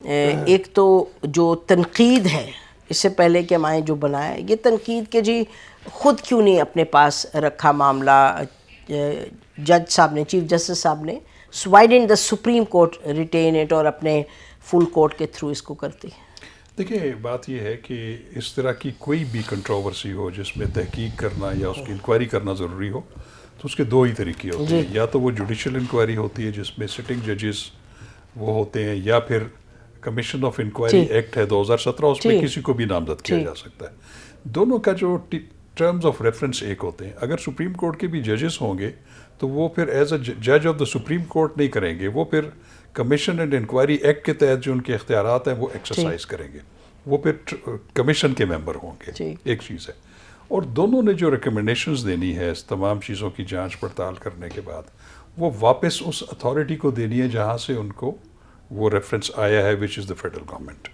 ایک تو جو تنقید ہے اس سے پہلے کہ ہم آئیں جو بنایا یہ تنقید کہ جی خود کیوں نہیں اپنے پاس رکھا معاملہ جج صاحب نے, چیف جسٹس صاحب نے, why didn't the supreme court retain it اور اپنے فل کورٹ کے تھرو اس کو کرتی. دیکھیں بات یہ ہے کہ اس طرح کی کوئی بھی کنٹروورسی ہو جس میں تحقیق کرنا یا اس کی انکوائری کرنا ضروری ہو تو اس کے دو ہی طریقے ہوتے ہیں, یا تو وہ جوڈیشل انکوائری ہوتی ہے جس میں سٹنگ ججز وہ ہوتے ہیں, یا پھر کمیشن آف انکوائری ایکٹ ہے 2017 اس میں کسی کو بھی نامزد کیا جا سکتا ہے. دونوں کا جو ٹرمز آف ریفرنس ایک ہوتے ہیں. اگر سپریم کورٹ کے بھی ججز ہوں گے تو وہ پھر ایز اے جج آف دا سپریم کورٹ نہیں کریں گے, وہ پھر کمیشن اینڈ انکوائری ایکٹ کے تحت جو ان کے اختیارات ہیں وہ ایکسرسائز کریں گے, وہ پھر کمیشن کے ممبر ہوں گے. ایک چیز ہے. اور دونوں نے جو ریکمنڈیشنز دینی ہے اس تمام چیزوں کی جانچ پڑتال کرنے کے بعد وہ واپس اس اتھارٹی کو دینی ہے جہاں سے ان کو وہ ریفرنس آیا ہے, وچ از دا فیڈرل گورنمنٹ,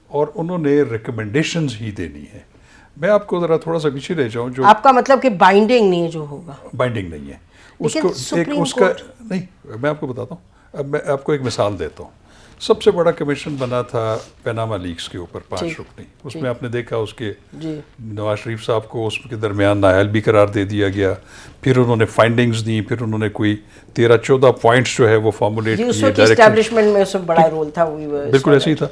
اور انہوں نے ریکمنڈیشنز ہی دینی ہے. میں آپ کو ذرا تھوڑا سا پیچھے لے جاؤں. جو آپ کا مطلب کہ بائنڈنگ نہیں ہے جو ہوگا, بائنڈنگ نہیں ہے اس کو ایک اس کا نہیں. میں آپ کو بتاتا ہوں, اب میں آپ کو ایک مثال دیتا ہوں. سب سے بڑا کمیشن بنا تھا پیناما لیکس کے اوپر 5 رکنی. اس میں آپ نے دیکھا اس کے نواز شریف صاحب کو اس کے درمیان نااہل بھی قرار دے دیا گیا. پھر انہوں نے فائنڈنگز دی, پھر انہوں نے کوئی 13-14 پوائنٹس جو ہے وہ فارمولیٹ کیے. اسٹیبلشمنٹ میں اس میں بڑا رول تھا. بالکل ایسے ہی تھا.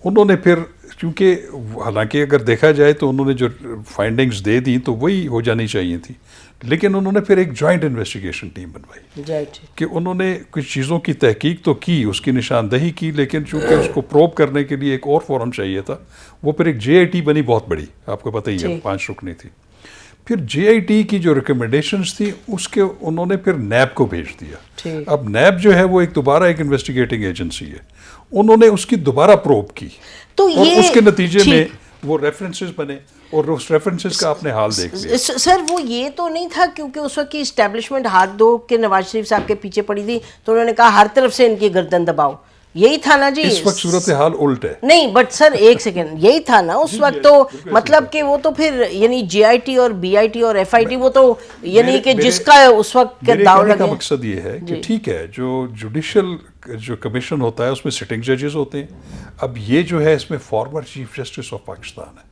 انہوں نے پھر کیونکہ حالانکہ اگر دیکھا جائے تو انہوں نے جو فائنڈنگز دے دی تو وہی ہو جانی چاہیے تھی, لیکن انہوں نے پھر ایک جوائنٹ انویسٹیگیشن ٹیم بنوائی کہ انہوں نے کچھ چیزوں کی تحقیق تو کی, اس کی نشاندہی کی, لیکن چونکہ اس کو پروب کرنے کے لیے ایک اور فورم چاہیے تھا. وہ پھر ایک JIT بنی بہت بڑی, آپ کو پتہ ہی ہے 5 رکنی تھی. پھر JIT کی جو ریکمنڈیشنز تھی اس کے انہوں نے پھر نیب کو بھیج دیا. اب نیب جو ہے وہ ایک دوبارہ ایک انویسٹیگیٹنگ ایجنسی ہے. انہوں نے اس کی دوبارہ پروب کی اور اس کے نتیجے میں وہ ریفرنسز بنے, اور اس ریفرنسز کا آپ نے حال دیکھ لیا. سر وہ یہ تو نہیں تھا کیونکہ اس وقت کی اسٹیبلشمنٹ ہاتھ دھو کے نواز شریف صاحب کے پیچھے پڑی تھی تو انہوں نے کہا ہر طرف سے ان کی گردن دباؤ, یہی تھا نا جی. اس وقت صورتحال الٹ ہے. نہیں بٹ سر ایک سیکنڈ, یہی تھا نا اس وقت تو مطلب کہ وہ تو پھر یعنی JIT اور BIT اور FIT وہ تو یعنی کہ جس کا اس وقت کے داؤ لگے. کا مقصد یہ ہے کہ ٹھیک ہے جو جوڈیشل جو کمیشن ہوتا ہے اس میں سٹنگ ججز ہوتے ہیں. اب یہ جو ہے اس میں farmer chief justice of Pakistan ہے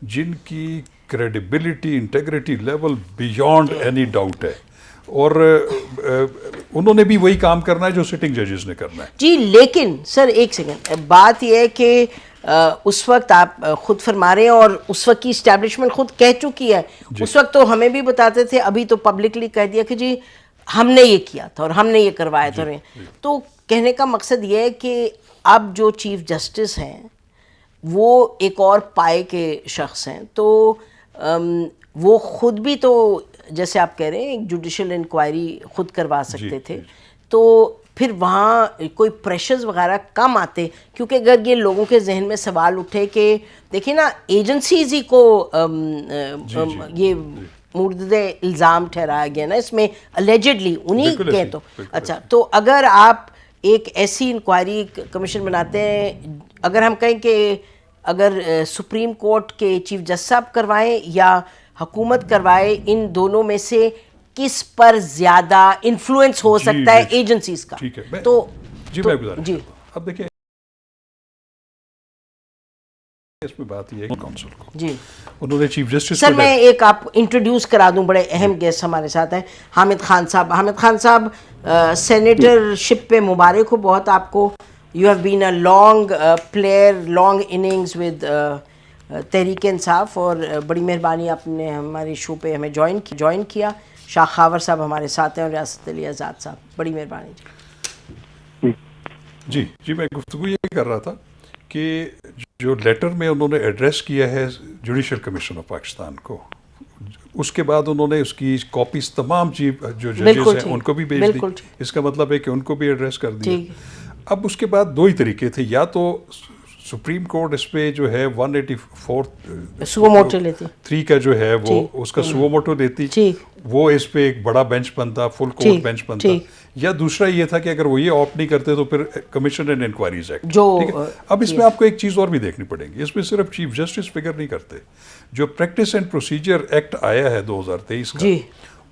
جن کی credibility integrity level beyond any doubt ہے, اور انہوں نے بھی وہی کام کرنا ہے جو سٹنگ ججز نے کرنا ہے. جی لیکن سر ایک سیکنڈ, بات یہ ہے کہ اس وقت آپ خود فرما رہے ہیں اور اس وقت کی اسٹیبلشمنٹ خود کہہ چکی ہے. اس وقت تو ہمیں بھی بتاتے تھے, ابھی تو پبلکلی کہہ دیا کہ جی ہم نے یہ کیا تھا اور ہم نے یہ کروایا تھا. تو کہنے کا مقصد یہ ہے کہ اب جو چیف جسٹس ہیں وہ ایک اور پائے کے شخص ہیں, تو وہ خود بھی تو جیسے آپ کہہ رہے ہیں ایک جوڈیشل انکوائری خود کروا سکتے تھے, تو پھر وہاں کوئی پریشرز وغیرہ کم آتے. کیونکہ اگر یہ لوگوں کے ذہن میں سوال اٹھے کہ دیکھیں نا ایجنسیز ہی کو یہ مورد الزام ٹھہرایا گیا نا اس میں الیجڈلی انہیں کے, تو اچھا تو اگر آپ ایک ایسی انکوائری کمیشن بناتے ہیں, اگر ہم کہیں کہ اگر سپریم کورٹ کے چیف جسٹس صاحب کروائیں یا حکومت کروائے, ان دونوں میں سے کس پر زیادہ انفلوئنس ہو سکتا ہے ایجنسیز کا؟ تو جی اب دیکھیں اس میں بات یہ ہے کونسل کو جی انہوں نے چیف جسٹس سر میں ایک آپ انٹروڈیوس کرا دوں, بڑے اہم گیسٹ ہمارے ساتھ ہیں حامد خان صاحب. حامد خان صاحب سینیٹر شپ پہ مبارک ہو بہت آپ کو. You have been a long player, long innings with Tehreek Insaf, اور بڑی مہربانی آپ نے ہمارے شو پہ ہمیں جوائن کیا. شاہ خاور صاحب ہمارے ساتھ ہیں اور ریاست علی آزاد صاحب, بڑی مہربانی. جی میں گفتگو یہ کر رہا تھا کہ جو لیٹر میں انہوں نے ایڈریس کیا ہے جوڈیشل کمیشن آف پاکستان کو, اس کے بعد انہوں نے اس کی کاپیز تمام چیف جو ججز ہیں ان کو بھی بھیج دی. اس کا مطلب ہے کہ ان کو بھی ایڈریس کر دیا. اب اس کے بعد 2 ہی طریقے تھے, یا تو سپریم کورٹ اس پہ جو ہے 184 سو موٹو لیتی 3 کا جو ہے وہ اس کا سو موٹو دیتی, وہ اس پہ ایک بڑا بینچ بنتا, فل کورٹ بینچ بنتا. یا دوسرا یہ تھا کہ اگر وہ یہ آپٹ نہیں کرتے تو پھر کمیشن اینڈ انکوائریز ایکٹ. اب اس میں آپ کو ایک چیز اور بھی دیکھنی پڑے گی, اس میں صرف چیف جسٹس فگر نہیں کرتے. جو پریکٹس اینڈ پروسیجر ایکٹ آیا ہے 2023 کا,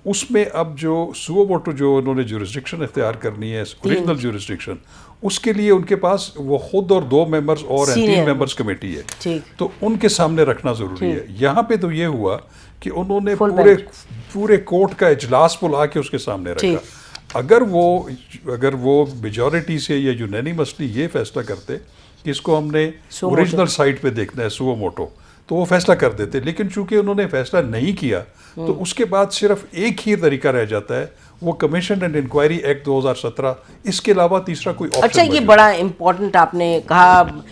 اس میں اب جو سو موٹو جو انہوں نے جورسڈکشن اختیار کرنی ہے اوریجنل جورسڈکشن, اس کے لیے ان کے پاس وہ خود اور 2 ممبرز اور ہیں، 3 ممبرز کمیٹی ہے، ٹھیک، تو ان کے سامنے رکھنا ضروری ہے. یہاں پہ تو یہ ہوا کہ انہوں نے پورے کورٹ کا اجلاس بلا کے اس کے سامنے رکھا. اگر وہ میجورٹی سے یا یونینیمسلی یہ فیصلہ کرتے کہ اس کو ہم نے اوریجنل سائٹ پہ دیکھنا ہے سو موٹو، تو وہ فیصلہ کر دیتے. لیکن چونکہ انہوں نے فیصلہ نہیں کیا تو اس کے بعد صرف ایک ہی طریقہ رہ جاتا ہے، وہ کمیشن اینڈ انکوائری ایکٹ 2017. اس کے علاوہ تیسرا کوئی آپشن. اچھا، یہ بڑا امپورٹنٹ آپ نے کہا